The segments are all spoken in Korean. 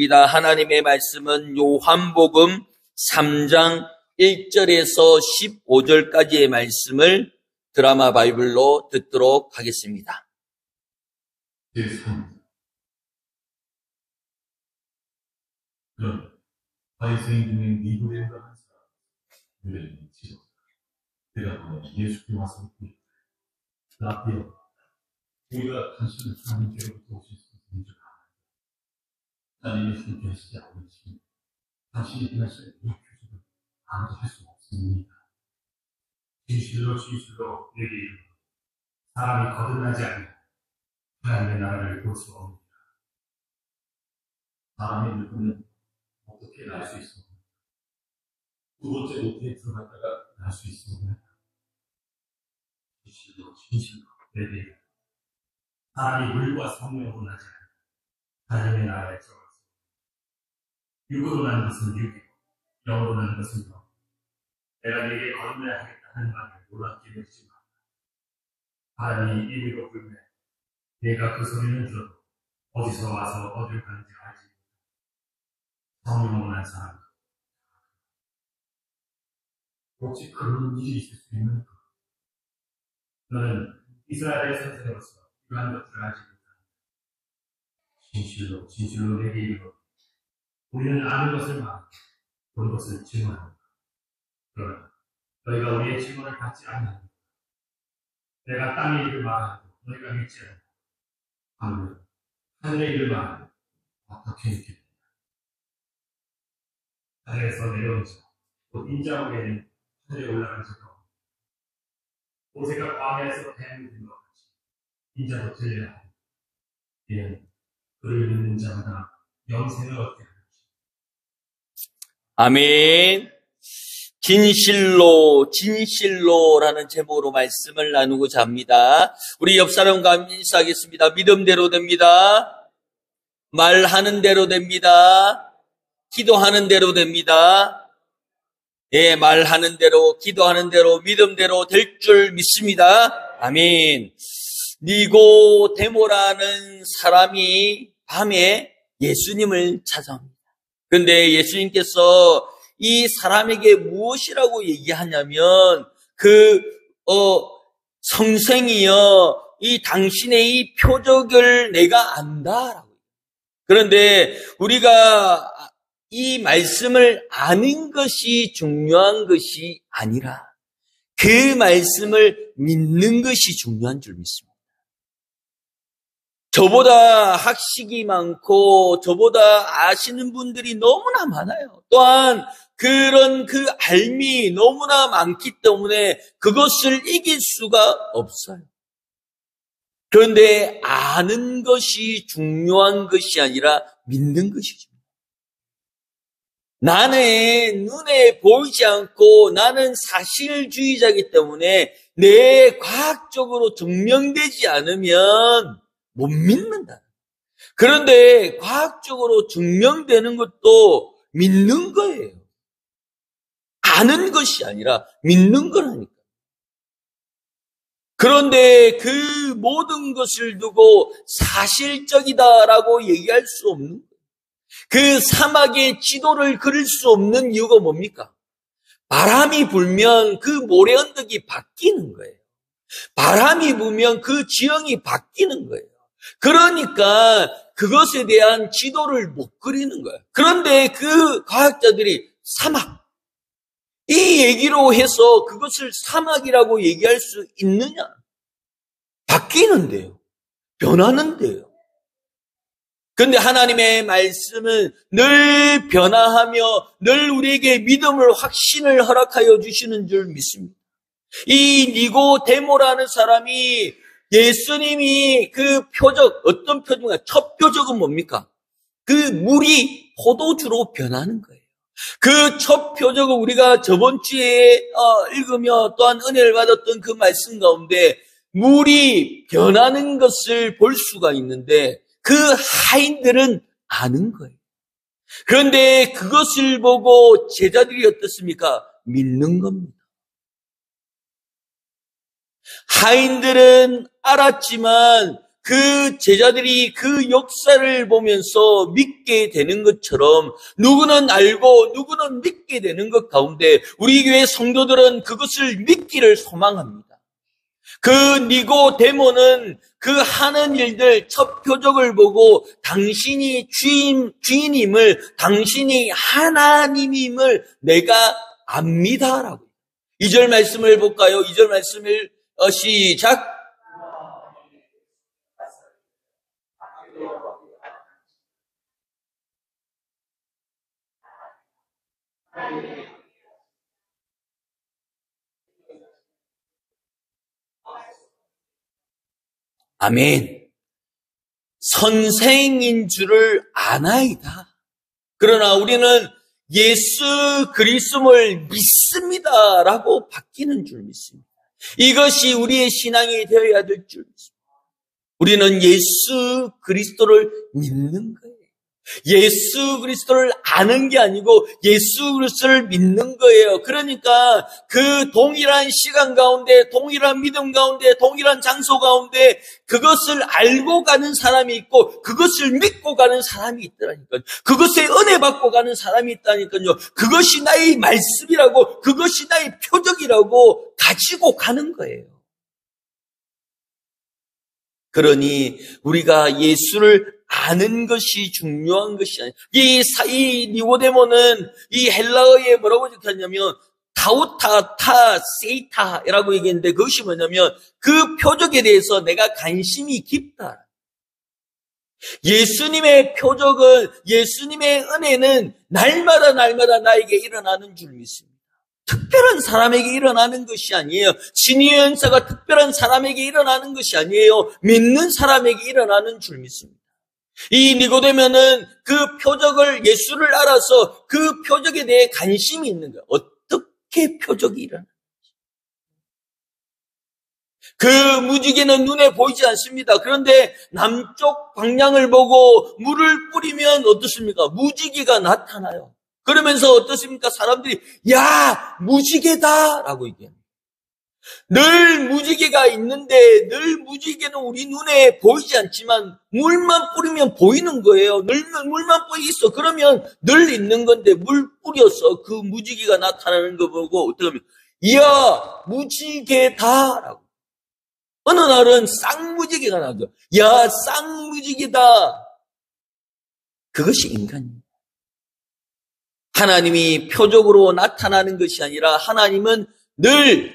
하나님의 말씀은 요한복음 3장 1절에서 15절까지의 말씀을 드라마 바이블로 듣도록 하겠습니다. 제3장. 그럼 바리새인 중에 니고데모라 한 사람 유대인이 치러 그가 보내 예수께 와서 묻되 라비여, 우리가 당신을 하나님께로부터 오실 수 있는 줄 아나이다. 나는 예수님께 하시지 않으시니 당신이 행하실 이 표적을 아무도 할 수 없습니다. 진실로 내게 이르노니 사람이 거듭나지 않으면 하나님의 나라를 볼 수 없느니라. 사람의 늙으면 어떻게 날 수 있습니까? 두 번째 모태에 들어갔다가 날 수 있습니까? 진실로 내게 이르노니 사람이 물과 성령으로 나지 않으면 하나님의 나라에 들어갈 수 없습니다. 육으로 나는 것은 육이고 영으로 나는 것은 영. 내가 네게 거듭나야 하겠다 하는 말을 놀랍게 여기지 마. 바람이 이리로 불매 내가 그 소리는 들어도 어디서 와서 어디로 가는지 알지 못하고 성령으로 난 사람이다. 혹시 그런 일이 있을 수 있는가? 너는 이스라엘의 선생으로서 이러한 것들을 알지 못한다. 진실로 내게 이르노니 우리는 아는 것을 말하고 본 것을 증언한다. 그러나 너희가 우리의 증언을 받지 않는다. 내가 땅의 일을 말하고 너희가 믿지 않는다. 하늘의 일을 말하고 어떻게 믿겠느냐. 하늘에서 내려온 자, 곧 인자에게는 하늘에 올라간 자가 없다. 모세가 광야에서 뱀을 든 것 같이 인자도 들려야 한다. 이는 그를 믿는 자마다 영생을 얻게 하는 것이다. 아멘. 진실로라는 제목으로 말씀을 나누고자 합니다. 우리 옆 사람과 인사하겠습니다. 믿음대로 됩니다. 말하는 대로 됩니다. 기도하는 대로 됩니다. 예, 말하는 대로, 기도하는 대로, 믿음대로 될 줄 믿습니다. 아멘. 니고데모라는 사람이 밤에 예수님을 찾아옵니다. 그런데 예수님께서 이 사람에게 무엇이라고 얘기하냐면, 선생이여, 이 당신의 이 표적을 내가 안다라고. 그런데 우리가 이 말씀을 아는 것이 중요한 것이 아니라 그 말씀을 믿는 것이 중요한 줄 믿습니다. 저보다 학식이 많고 저보다 아시는 분들이 너무나 많아요. 또한 그런 그 알미 너무나 많기 때문에 그것을 이길 수가 없어요. 그런데 아는 것이 중요한 것이 아니라 믿는 것이죠. 나는 눈에 보이지 않고 나는 사실주의자이기 때문에 내 과학적으로 증명되지 않으면 못 믿는다. 그런데 과학적으로 증명되는 것도 믿는 거예요. 아는 것이 아니라 믿는 거라니까. 그런데 그 모든 것을 두고 사실적이다라고 얘기할 수 없는 거예요. 그 사막의 지도를 그릴 수 없는 이유가 뭡니까? 바람이 불면 그 모래 언덕이 바뀌는 거예요. 바람이 불면 그 지형이 바뀌는 거예요. 그러니까 그것에 대한 지도를 못 그리는 거예요. 그런데 그 과학자들이 사막, 이 얘기로 해서 그것을 사막이라고 얘기할 수 있느냐? 바뀌는데요. 변하는데요. 그런데 하나님의 말씀은 늘 변화하며 늘 우리에게 믿음을, 확신을 허락하여 주시는 줄 믿습니다. 이 니고데모라는 사람이 예수님이 그 표적, 어떤 표적인가? 첫 표적은 뭡니까? 그 물이 포도주로 변하는 거예요. 그 첫 표적은 우리가 저번 주에 읽으며 또한 은혜를 받았던 그 말씀 가운데 물이 변하는 것을 볼 수가 있는데 그 하인들은 아는 거예요. 그런데 그것을 보고 제자들이 어떻습니까? 믿는 겁니다. 하인들은 알았지만 그 제자들이 그 역사를 보면서 믿게 되는 것처럼 누구는 알고 누구는 믿게 되는 것 가운데 우리 교회 성도들은 그것을 믿기를 소망합니다. 그 니고데모는 그 하는 일들 첫 표적을 보고 당신이 주인임을, 당신이 하나님임을 내가 압니다라고. 2절 말씀을 볼까요? 2절 말씀을 시작. 아멘. 선생인 줄을 아나이다. 그러나 우리는 예수 그리스도를 믿습니다라고 바뀌는 줄 믿습니다. 이것이 우리의 신앙이 되어야 될 줄 믿습니다. 우리는 예수 그리스도를 믿는 거예요. 예수 그리스도를 아는 게 아니고 예수 그리스도를 믿는 거예요. 그러니까 그 동일한 시간 가운데, 동일한 믿음 가운데, 동일한 장소 가운데 그것을 알고 가는 사람이 있고 그것을 믿고 가는 사람이 있더라니까요. 그것에 은혜 받고 가는 사람이 있다니까요. 그것이 나의 말씀이라고, 그것이 나의 표적이라고 가지고 가는 거예요. 그러니 우리가 예수를 아는 것이 중요한 것이 아니에요. 이 니고데모는 이 헬라어에 뭐라고 적혔냐면 타우타, 타, 세이타라고 얘기했는데 그것이 뭐냐면 그 표적에 대해서 내가 관심이 깊다. 예수님의 표적은, 예수님의 은혜는 날마다 나에게 일어나는 줄 믿습니다. 특별한 사람에게 일어나는 것이 아니에요. 신의 은사가 특별한 사람에게 일어나는 것이 아니에요. 믿는 사람에게 일어나는 줄 믿습니다. 이 니고데모는 그 표적을, 예수를 알아서 그 표적에 대해 관심이 있는 거예요. 어떻게 표적이 일어나는지. 그 무지개는 눈에 보이지 않습니다. 그런데 남쪽 방향을 보고 물을 뿌리면 어떻습니까? 무지개가 나타나요. 그러면서 어떻습니까? 사람들이 야, 무지개다 라고 얘기합니다. 늘 무지개가 있는데 늘 무지개는 우리 눈에 보이지 않지만 물만 뿌리면 보이는 거예요. 늘 물만 뿌리 있어. 그러면 늘 있는 건데 물 뿌려서 그 무지개가 나타나는 거 보고 어떻게 하면 이야, 무지개다 라고. 어느 날은 쌍무지개가 나죠. 야, 쌍무지개다. 그것이 인간입니다. 하나님이 표적으로 나타나는 것이 아니라 하나님은 늘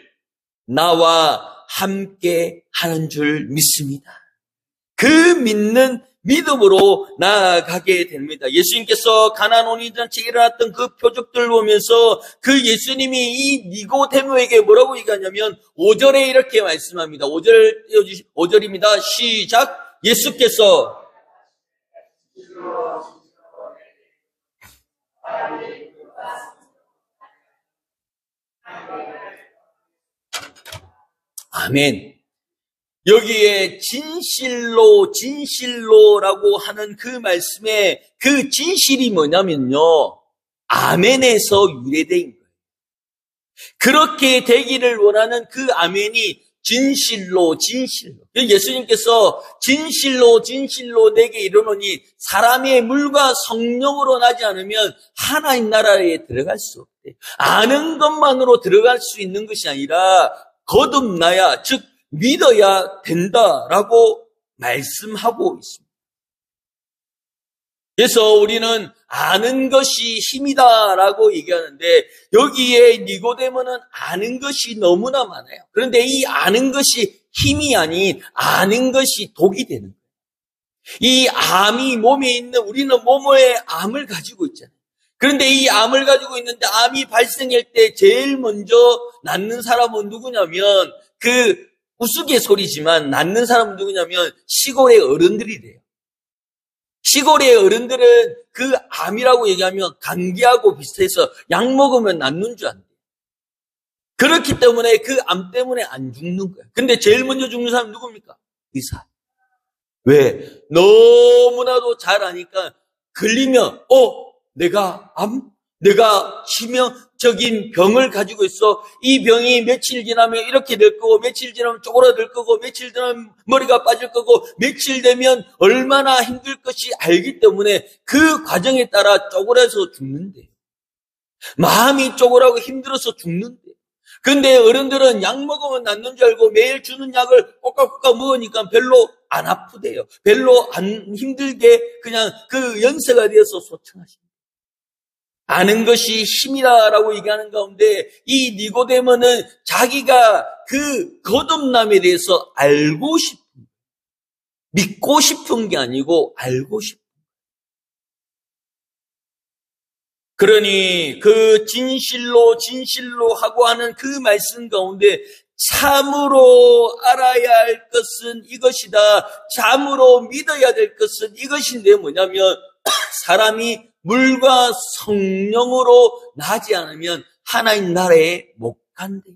나와 함께 하는 줄 믿습니다. 그 믿는 믿음으로 나아가게 됩니다. 예수님께서 가나안 혼인잔치에 일어났던 그 표적들을 보면서 그 예수님이 이 니고데모에게 뭐라고 얘기하냐면 5절에 이렇게 말씀합니다. 5절입니다. 시작. 예수께서 아멘. 여기에 진실로라고 하는 그 말씀에 그 진실이 뭐냐면요. 아멘에서 유래된 거예요. 그렇게 되기를 원하는 그 아멘이 진실로. 예수님께서 진실로 내게 이르노니 사람의 물과 성령으로 나지 않으면 하나님 나라에 들어갈 수 없대. 아는 것만으로 들어갈 수 있는 것이 아니라 거듭나야, 즉 믿어야 된다라고 말씀하고 있습니다. 그래서 우리는 아는 것이 힘이다라고 얘기하는데 여기에 니고데모는 아는 것이 너무나 많아요. 그런데 이 아는 것이 힘이 아닌 아는 것이 독이 되는 거예요. 이 암이 몸에 있는, 우리는 몸에 암을 가지고 있잖아요. 그런데 이 암을 가지고 있는데 암이 발생할 때 제일 먼저 낫는 사람은 누구냐면 그 우스갯소리지만 낫는 사람은 누구냐면 시골의 어른들이 돼요. 시골의 어른들은 그 암이라고 얘기하면 감기하고 비슷해서 약 먹으면 낫는 줄 안돼요. 그렇기 때문에 그 암 때문에 안 죽는 거예요. 근데 제일 먼저 죽는 사람은 누굽니까? 의사. 왜? 너무나도 잘 아니까 걸리면 내가 치면 영적인 병을 가지고 있어. 이 병이 며칠 지나면 이렇게 될 거고, 며칠 지나면 쪼그라들 거고, 며칠 지나면 머리가 빠질 거고, 며칠 되면 얼마나 힘들 것이 알기 때문에 그 과정에 따라 쪼그라서 죽는데, 마음이 쪼그라고 힘들어서 죽는데, 근데 어른들은 약 먹으면 낫는 줄 알고 매일 주는 약을 꼬깍꼬깍 먹으니까 별로 안 아프대요. 별로 안 힘들게 그냥 그 연세가 되어서 소청하십니다. 아는 것이 힘이다라고 얘기하는 가운데 이 니고데모는 자기가 그 거듭남에 대해서 알고 싶은, 믿고 싶은 게 아니고 알고 싶은. 그러니 그 진실로 하고 하는 그 말씀 가운데 참으로 알아야 할 것은 이것이다. 참으로 믿어야 될 것은 이것인데 뭐냐면 사람이 물과 성령으로 나지 않으면 하나님 나라에 못 간대.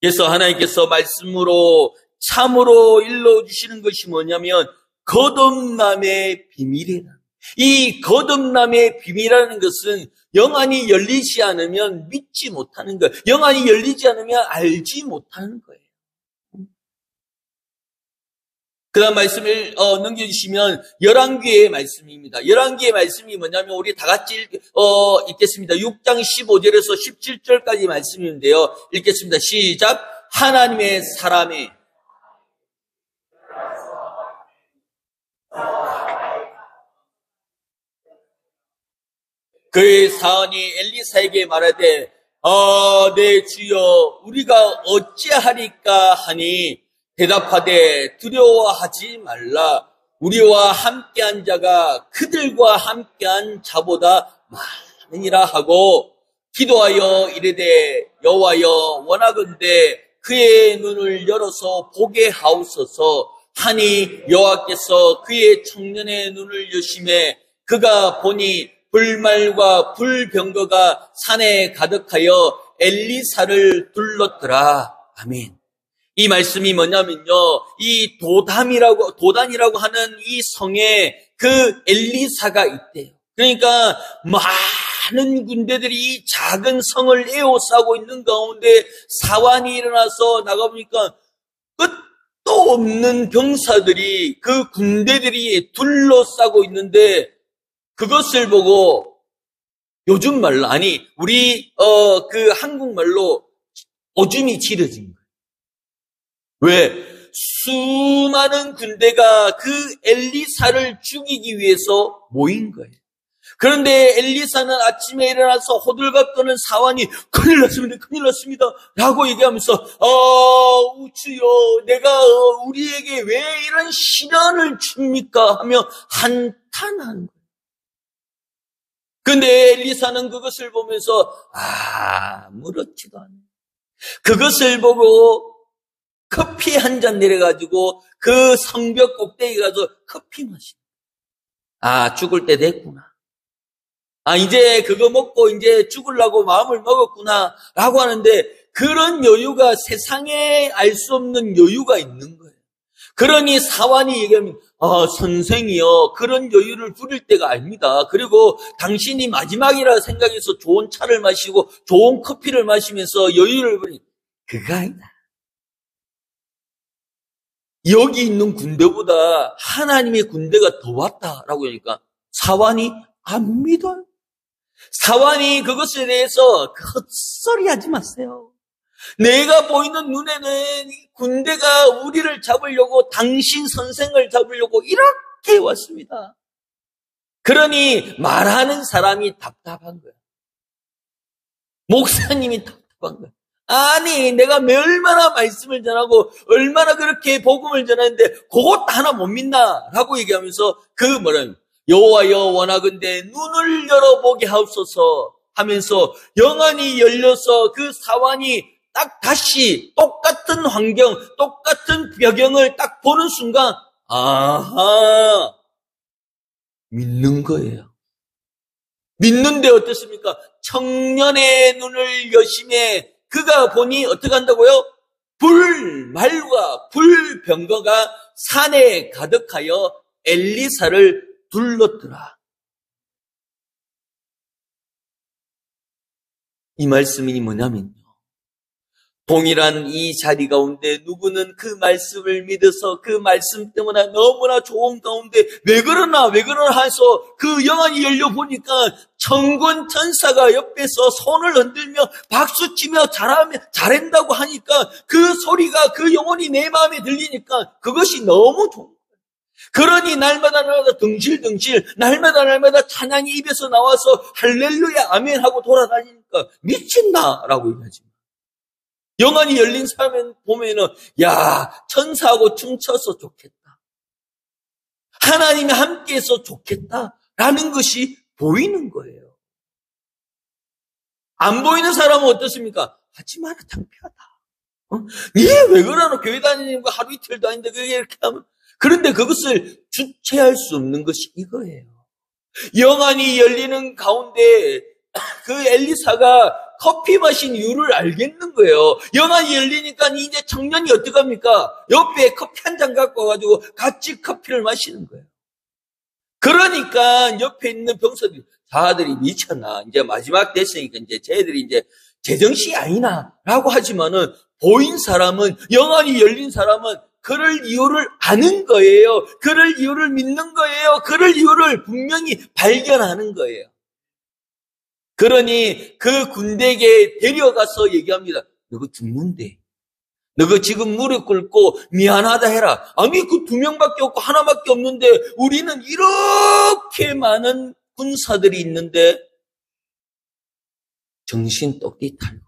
그래서 하나님께서 말씀으로 참으로 일러주시는 것이 뭐냐면 거듭남의 비밀이다. 이 거듭남의 비밀이라는 것은 영안이 열리지 않으면 믿지 못하는 거예요. 영안이 열리지 않으면 알지 못하는 거예요. 그 다음 말씀을 넘겨주시면 열왕기의 말씀입니다. 열왕기의 말씀이 뭐냐면 우리 다 같이 읽겠습니다. 6장 15절에서 17절까지 말씀인데요. 읽겠습니다. 시작. 하나님의 사람이 그의 사언이 엘리사에게 말하되 내 주여 우리가 어찌하리까 하니 대답하되 두려워하지 말라. 우리와 함께한 자가 그들과 함께한 자보다 많으니라 하고 기도하여 이르되 여호와여 원하건대 그의 눈을 열어서 보게 하옵소서 하니 여호와께서 그의 청년의 눈을 여심해 그가 보니 불말과 불병거가 산에 가득하여 엘리사를 둘렀더라. 아멘. 이 말씀이 뭐냐면요. 이 도단이라고 하는 이 성에 그 엘리사가 있대요. 그러니까 많은 군대들이 이 작은 성을 에워싸고 있는 가운데 사환이 일어나서 나가보니까 끝도 없는 병사들이 그 군대들이 둘러싸고 있는데 그것을 보고 요즘 말로 우리 그 한국말로 오줌이 지려진 거예요. 왜? 수많은 군대가 그 엘리사를 죽이기 위해서 모인 거예요. 그런데 엘리사는 아침에 일어나서 호들갑 떠는 사환이 큰일 났습니다 라고 얘기하면서 주여 내가 우리에게 왜 이런 시련을 줍니까 하며 한탄하는 거예요. 근데 엘리사는 그것을 보면서 아무렇지도 않아요. 그것을 보고 커피 한 잔 내려가지고 그 성벽 꼭대기 가서 커피 마시고 죽을 때 됐구나. 이제 그거 먹고 이제 죽으려고 마음을 먹었구나 라고 하는데 그런 여유가 세상에 알 수 없는 여유가 있는 거예요. 그러니 사환이 얘기하면 선생이요 그런 여유를 부릴 때가 아닙니다. 그리고 당신이 마지막이라 생각해서 좋은 차를 마시고 좋은 커피를 마시면서 여유를 부리 그거 아니다. 여기 있는 군대보다 하나님의 군대가 더 왔다라고 하니까 사환이 안 믿어요. 사환이 그것에 대해서 헛소리 하지 마세요. 내가 보이는 눈에는 군대가 우리를 잡으려고 당신 선생을 잡으려고 이렇게 왔습니다. 그러니 말하는 사람이 답답한 거야. 목사님이 답답한 거야. 내가 얼마나 말씀을 전하고 얼마나 그렇게 복음을 전하는데 그것 하나 못 믿나? 라고 얘기하면서 여호와여 원하건대 눈을 열어보게 하옵소서 하면서 영안이 열려서 그 사환이 딱 다시 똑같은 환경, 똑같은 배경을 딱 보는 순간 믿는 거예요. 믿는데 어떻습니까? 청년의 눈을 여심해 그가 보니 어떻게 한다고요? 불말과 불병거가 산에 가득하여 엘리사를 둘렀더라. 이 말씀이 뭐냐면요. 동일한 이 자리 가운데 누구는 그 말씀을 믿어서 그 말씀 때문에 너무나 좋은 가운데 왜 그러나 해서 그 영안이 열려보니까 천군 천사가 옆에서 손을 흔들며 박수치며 잘한다고 하니까 그 소리가 그 영혼이 내 마음에 들리니까 그것이 너무 좋은 거예요. 그러니 날마다 덩실덩실 날마다 찬양이 입에서 나와서 할렐루야 아멘 하고 돌아다니니까 미친다라고 얘기하지. 영안이 열린 사람 보면은 야 천사하고 춤춰서 좋겠다. 하나님이 함께해서 좋겠다라는 것이 보이는 거예요. 안 보이는 사람은 어떻습니까? 하지 마라 창피하다. 니 왜 그러노? 교회 다니는 거 하루 이틀도 아닌데 그게 이렇게 하면. 그런데 그것을 주체할 수 없는 것이 이거예요. 영안이 열리는 가운데 그 엘리사가 커피 마신 이유를 알겠는 거예요. 영안이 열리니까 이제 청년이 어떡합니까? 옆에 커피 한 잔 갖고 와가지고 같이 커피를 마시는 거예요. 그러니까 옆에 있는 병사들이 자들이 미쳤나? 이제 마지막 됐으니까 이제 쟤들이 이제 제정신이 아니나? 라고 하지만은 보인 사람은 영안이 열린 사람은 그럴 이유를 아는 거예요. 그럴 이유를 믿는 거예요. 그럴 이유를 분명히 발견하는 거예요. 그러니 그 군대에게 데려가서 얘기합니다. 너가 죽는데. 너가 지금 무릎 꿇고 미안하다 해라. 아니 그 2명밖에 없고 하나밖에 없는데 우리는 이렇게 많은 군사들이 있는데 정신 똑띠 탈고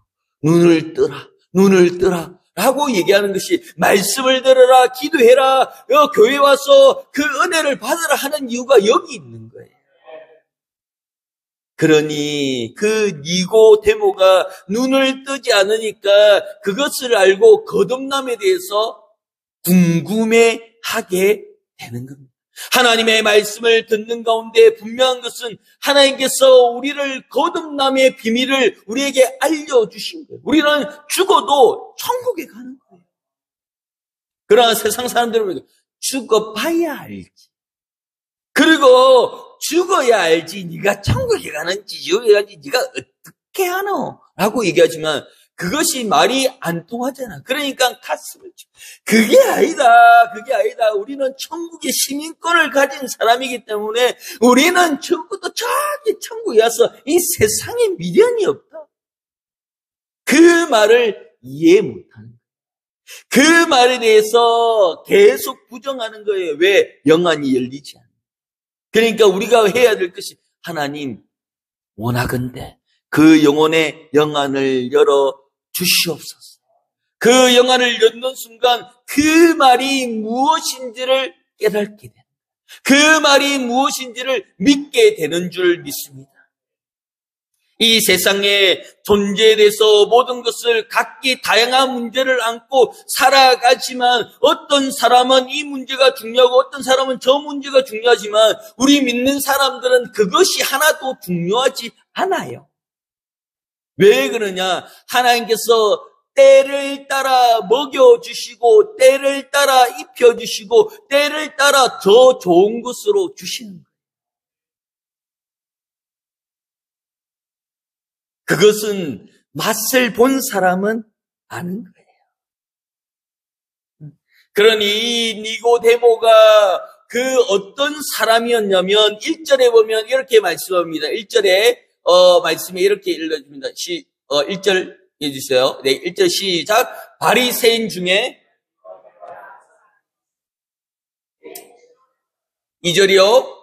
눈을 뜨라 라고 얘기하는 것이 말씀을 들어라 기도해라 교회 와서 그 은혜를 받으라 하는 이유가 여기 있는 거예요. 그러니 그 니고데모가 눈을 뜨지 않으니까 그것을 알고 거듭남에 대해서 궁금해하게 되는 겁니다. 하나님의 말씀을 듣는 가운데 분명한 것은 하나님께서 우리를 거듭남의 비밀을 우리에게 알려주신 거예요. 우리는 죽어도 천국에 가는 거예요. 그러나 세상 사람들은 죽어봐야 알지. 그리고 죽어야 알지 네가 천국에 가는지 지옥에 가는지 네가 어떻게 하노? 라고 얘기하지만 그것이 말이 안 통하잖아. 그러니까 가슴을 쳐. 그게 아니다. 우리는 천국의 시민권을 가진 사람이기 때문에 우리는 적어도 저기 천국에 와서 이 세상에 미련이 없다. 그 말을 이해 못하는 거예요. 그 말에 대해서 계속 부정하는 거예요. 왜? 영안이 열리지 않아. 그러니까 우리가 해야 될 것이 하나님 원하건대 그 영혼의 영안을 열어 주시옵소서. 그 영안을 열는 순간 그 말이 무엇인지를 깨닫게 됩니다. 그 말이 무엇인지를 믿게 되는 줄 믿습니다. 이 세상의 존재에 대해서 모든 것을 각기 다양한 문제를 안고 살아가지만 어떤 사람은 이 문제가 중요하고 어떤 사람은 저 문제가 중요하지만 우리 믿는 사람들은 그것이 하나도 중요하지 않아요. 왜 그러냐? 하나님께서 때를 따라 먹여주시고 때를 따라 입혀주시고 때를 따라 더 좋은 것으로 주시는 거예요. 그것은 맛을 본 사람은 아는 거예요. 그러니 이 니고데모가 그 어떤 사람이었냐면 1절에 보면 이렇게 말씀합니다. 1절에 말씀이 이렇게 읽어줍니다. 1절 해주세요. 네, 1절 시작. 바리새인 중에 2절이요.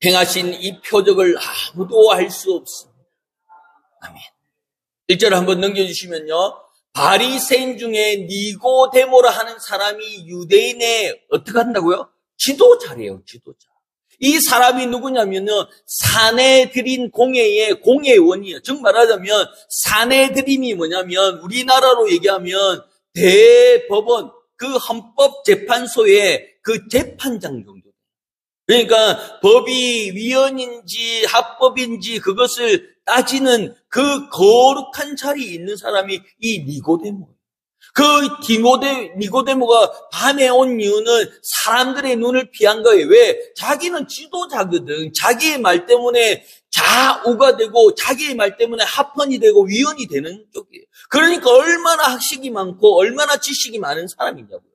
행하신 이 표적을 아무도 알 수 없습니다. 아멘. 1절 한번 넘겨주시면요. 바리새인 중에 니고데모라 하는 사람이 유대인의 어떻게 한다고요? 지도자래요. 지도자. 이 사람이 누구냐면요. 사내들인 공회의 공회원이에요. 즉 말하자면 사내들인이 뭐냐면 우리나라로 얘기하면 대법원 그 헌법재판소의 그 재판장 정도. 그러니까 법이 위헌인지 합법인지 그것을 따지는 그 거룩한 자리에 있는 사람이 이 니고데모예요. 그 니고데모가 밤에 온 이유는 사람들의 눈을 피한 거예요. 왜? 자기는 지도자거든. 자기의 말 때문에 좌우가 되고 자기의 말 때문에 합헌이 되고 위헌이 되는 쪽이에요. 그러니까 얼마나 학식이 많고 얼마나 지식이 많은 사람이냐고요.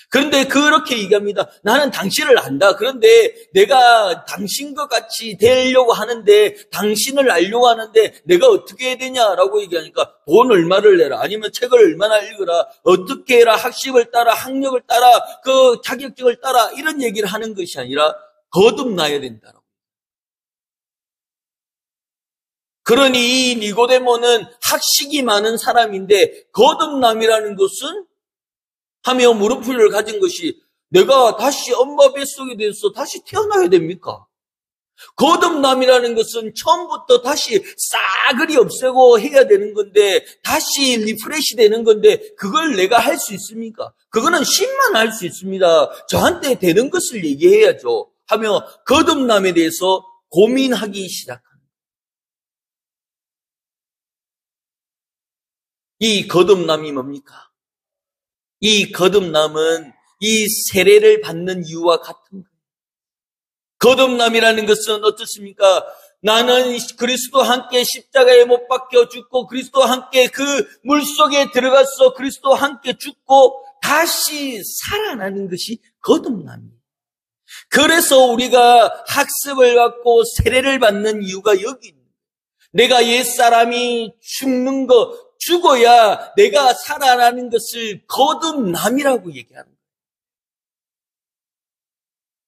그런데 그렇게 얘기합니다. 나는 당신을 안다. 그런데 내가 당신과 같이 되려고 하는데 당신을 알려고 하는데 내가 어떻게 해야 되냐라고 얘기하니까 돈 얼마를 내라. 아니면 책을 얼마나 읽어라. 어떻게 해라. 학식을 따라 학력을 따라 그 자격증을 따라 이런 얘기를 하는 것이 아니라 거듭나야 된다라고. 그러니 이 니고데모는 학식이 많은 사람인데 거듭남이라는 것은 하며 무릎을 가진 것이 내가 다시 엄마 뱃속에 대해서 다시 태어나야 됩니까? 거듭남이라는 것은 처음부터 다시 싸그리 없애고 해야 되는 건데 다시 리프레시 되는 건데 그걸 내가 할 수 있습니까? 그거는 신만 할 수 있습니다. 저한테 되는 것을 얘기해야죠. 하며 거듭남에 대해서 고민하기 시작합니다. 이 거듭남이 뭡니까? 이 거듭남은 이 세례를 받는 이유와 같은 거예요. 거듭남이라는 것은 어떻습니까? 나는 그리스도와 함께 십자가에 못 박혀 죽고 그리스도와 함께 그 물속에 들어가서 그리스도와 함께 죽고 다시 살아나는 것이 거듭남이에요. 그래서 우리가 학습을 받고 세례를 받는 이유가 여기 있는 거예요. 내가 옛사람이 죽는 것, 죽어야 내가 살아나는 것을 거듭남이라고 얘기하는 거예요.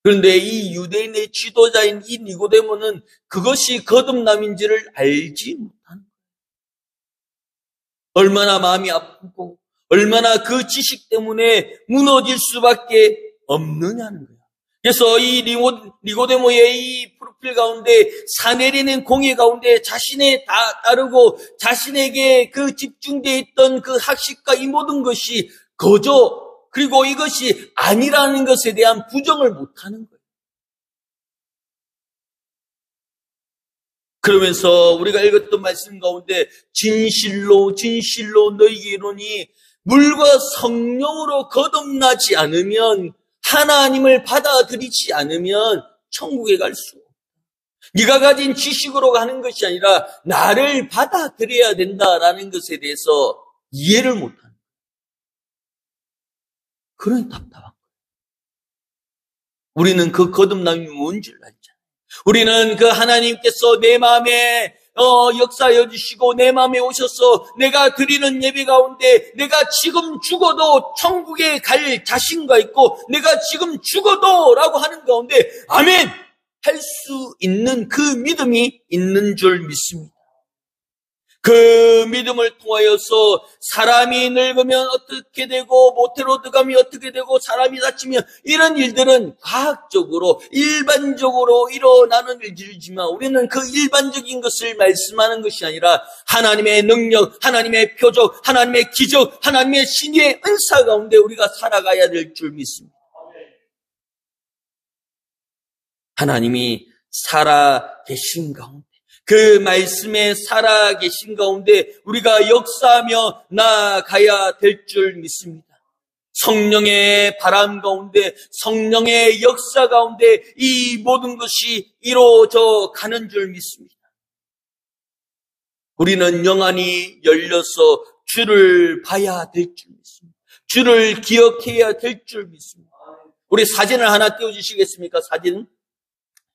그런데 이 유대인의 지도자인 이 니고데모는 그것이 거듭남인지를 알지 못하는 거예요. 얼마나 마음이 아프고 얼마나 그 지식 때문에 무너질 수밖에 없느냐는 거예요. 그래서 이 니고데모의 이 프로필 가운데 사내리는 공예 가운데 자신에 따르고 자신에게 그 집중되어 있던 그 학식과 이 모든 것이 거저 그리고 이것이 아니라는 것에 대한 부정을 못하는 거예요. 그러면서 우리가 읽었던 말씀 가운데 진실로 너희에게 이르노니 물과 성령으로 거듭나지 않으면 하나님을 받아들이지 않으면 천국에 갈 수 없다. 네가 가진 지식으로 가는 것이 아니라 나를 받아들여야 된다라는 것에 대해서 이해를 못하는 거예요. 그런 답답한 거예요. 우리는 그 거듭남이 뭔지를 알잖아요. 우리는 그 하나님께서 내 마음에 역사해 주시고 내 마음에 오셔서 내가 드리는 예배 가운데 내가 지금 죽어도 천국에 갈 자신과 있고 내가 지금 죽어도 라고 하는 가운데 아멘! 할 수 있는 그 믿음이 있는 줄 믿습니다. 그 믿음을 통하여서 사람이 늙으면 어떻게 되고 모태로 들어가면 어떻게 되고 사람이 다치면 이런 일들은 과학적으로 일반적으로 일어나는 일들이지만 우리는 그 일반적인 것을 말씀하는 것이 아니라 하나님의 능력, 하나님의 표적, 하나님의 기적, 하나님의 신의 은사 가운데 우리가 살아가야 될 줄 믿습니다. 하나님이 살아 계신 가운데 그 말씀에 살아 계신 가운데 우리가 역사하며 나아가야 될 줄 믿습니다. 성령의 바람 가운데 성령의 역사 가운데 이 모든 것이 이루어져 가는 줄 믿습니다. 우리는 영안이 열려서 주를 봐야 될 줄 믿습니다. 주를 기억해야 될 줄 믿습니다. 우리 사진을 하나 띄워주시겠습니까? 사진.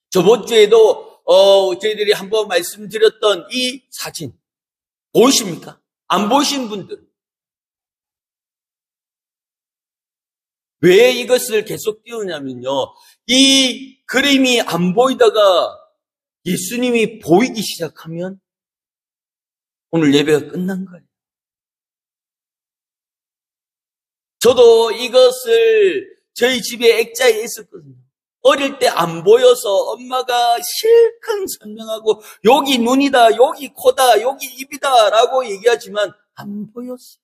저번 주에도 저희들이 한번 말씀드렸던 이 사진 보이십니까? 안 보이신 분들 왜 이것을 계속 띄우냐면요, 이 그림이 안 보이다가 예수님이 보이기 시작하면 오늘 예배가 끝난 거예요. 저도 이것을 저희 집에 액자에 있었거든요. 어릴 때 안 보여서 엄마가 실컷 설명하고 여기 눈이다, 여기 코다, 여기 입이다 라고 얘기하지만 안 보였어요.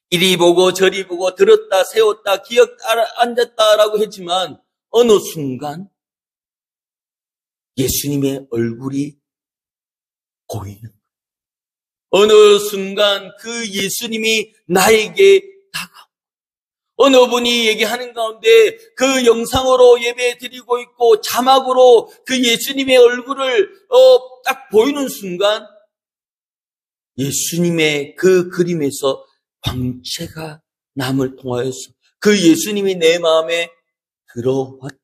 이리 보고 저리 보고 들었다 세웠다 기억 앉았다 라고 했지만 어느 순간 예수님의 얼굴이 보이는 거예요. 어느 순간 그 예수님이 나에게 어느 분이 얘기하는 가운데 그 영상으로 예배 드리고 있고 자막으로 그 예수님의 얼굴을 딱 보이는 순간 예수님의 그 그림에서 광채가 남을 통하여서 그 예수님이 내 마음에 들어왔다.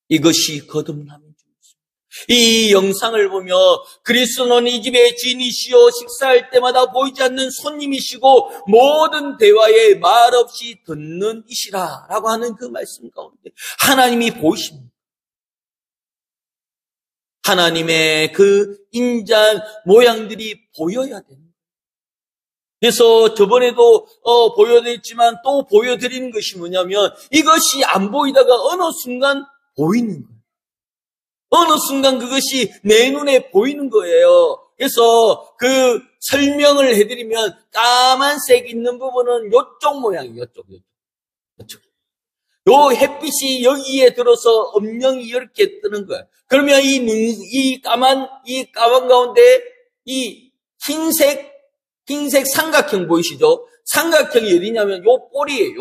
이것이 거듭남인 줄입니다. 이 영상을 보며 그리스도는 이 집의 주인이시요 식사할 때마다 보이지 않는 손님이시고 모든 대화에 말없이 듣는 이시라 라고 하는 그 말씀 가운데 하나님이 보이십니다. 하나님의 그 인자한 모양들이 보여야 됩니다. 그래서 저번에도 보여드렸지만 또 보여드리는 것이 뭐냐면 이것이 안 보이다가 어느 순간 보이는 거예요. 어느 순간 그것이 내 눈에 보이는 거예요. 그래서 그 설명을 해드리면 까만색 있는 부분은 이쪽 모양이에요. 이쪽. 요 햇빛이 여기에 들어서 엄령이 이렇게 뜨는 거예요. 그러면 이 까만 가운데 이 흰색 삼각형 보이시죠? 삼각형이 어디냐면 요 볼이에요.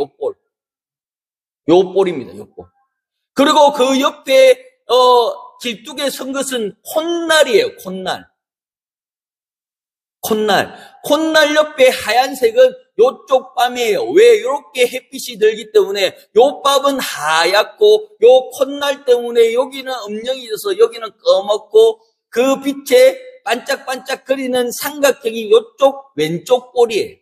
요 볼입니다. 요 볼. 그리고 그 옆에 길쭉에 선 것은 콧날이에요. 콧날 옆에 하얀색은 요쪽 밤이에요. 왜? 이렇게 햇빛이 들기 때문에 요 밥은 하얗고 요 콧날 때문에 여기는 음영이 져서 여기는 검었고 그 빛에 반짝반짝거리는 삼각형이 요쪽 왼쪽 볼이에요.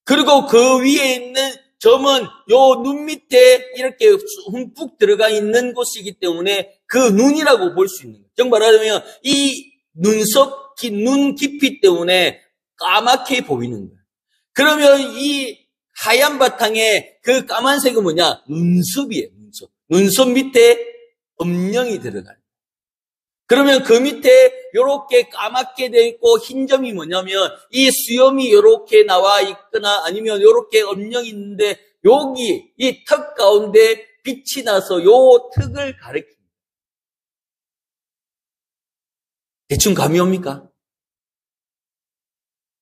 그리고 그 위에 있는 점은 요 눈 밑에 이렇게 흠뿍 들어가 있는 곳이기 때문에 그 눈이라고 볼 수 있는 거예요. 정말 말하면 이 눈 깊이 때문에 까맣게 보이는 거예요. 그러면 이 하얀 바탕에 그 까만색은 뭐냐? 눈썹이에요. 눈썹 밑에 음영이 들어가요. 그러면 그 밑에 요렇게 까맣게 되어 있고 흰 점이 뭐냐면 이 수염이 요렇게 나와 있거나 아니면 요렇게 음영이 있는데 여기 이 턱 가운데 빛이 나서 요 턱을 가리킵니다. 대충 감이 옵니까?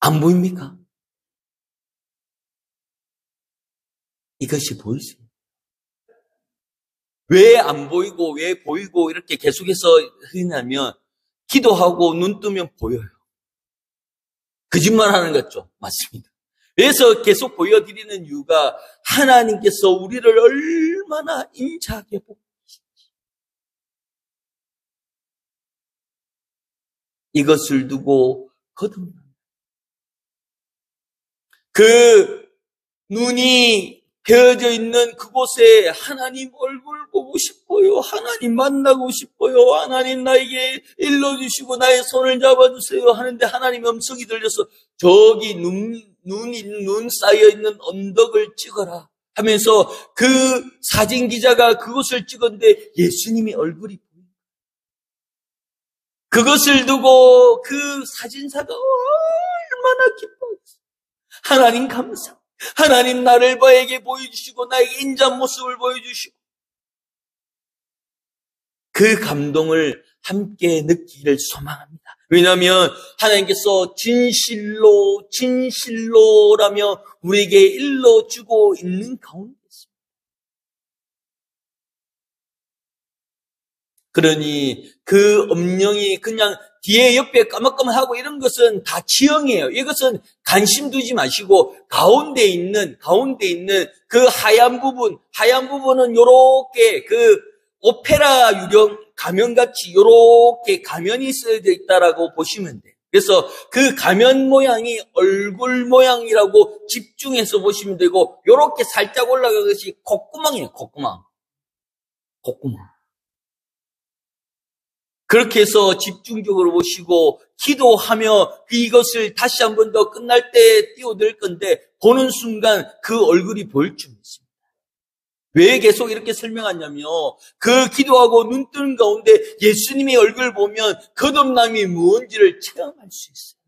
안 보입니까? 이것이 보이죠. 왜 안 보이고 왜 보이고 이렇게 계속해서 하냐면 기도하고 눈 뜨면 보여요. 거짓말하는 거죠. 맞습니다. 그래서 계속 보여드리는 이유가 하나님께서 우리를 얼마나 인자하게 보고 계신지 이것을 두고 거듭납니다. 그 눈이 베어져 있는 그곳에 하나님 얼굴 보고 싶어요. 하나님 만나고 싶어요. 하나님 나에게 일러주시고 나의 손을 잡아주세요 하는데 하나님 음성이 들려서 저기 눈 쌓여있는 언덕을 찍어라 하면서 그 사진기자가 그것을 찍었는데 예수님의 얼굴이 보입니다. 그것을 두고 그 사진사가 얼마나 기뻐했어요. 하나님 감사. 하나님 나를 나에게 보여주시고 나에게 인자한 모습을 보여주시고 그 감동을 함께 느끼기를 소망합니다. 왜냐하면 하나님께서 진실로라며 우리에게 일러주고 있는 가운데 있습니다. 그러니 그 음영이 그냥 뒤에 옆에 까맣까맣하고 이런 것은 다 지형이에요. 이것은 관심 두지 마시고 가운데 있는 그 하얀 부분은 요렇게 그 오페라 유령 가면같이 요렇게 가면이 쓰여져 있다라고 보시면 돼요. 그래서 그 가면 모양이 얼굴 모양이라고 집중해서 보시면 되고 요렇게 살짝 올라가는 것이 콧구멍이에요. 콧구멍. 그렇게 해서 집중적으로 보시고 기도하며 이것을 다시 한 번 더 끝날 때 띄워드릴 건데 보는 순간 그 얼굴이 보일 줄 믿습니다. 왜 계속 이렇게 설명하냐면 그 기도하고 눈 뜨는 가운데 예수님의 얼굴 보면 거듭남이 무엇인지를 체험할 수 있어요.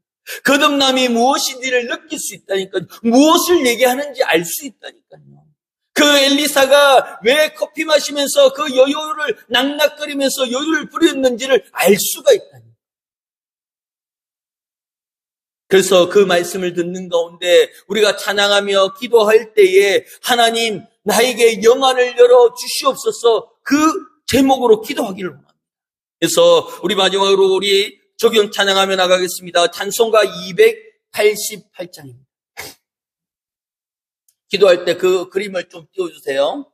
거듭남이 무엇인지를 느낄 수 있다니까요. 무엇을 얘기하는지 알 수 있다니까요. 그 엘리사가 왜 커피 마시면서 그 여유를 낙낙거리면서 여유를 부렸는지를 알 수가 있다니. 그래서 그 말씀을 듣는 가운데 우리가 찬양하며 기도할 때에 하나님 나에게 영안을 열어 주시옵소서 그 제목으로 기도하기를 원합니다. 그래서 우리 마지막으로 우리 적용 찬양하며 나가겠습니다. 찬송가 288장입니다. 기도할 때 그 그림을 좀 띄워주세요.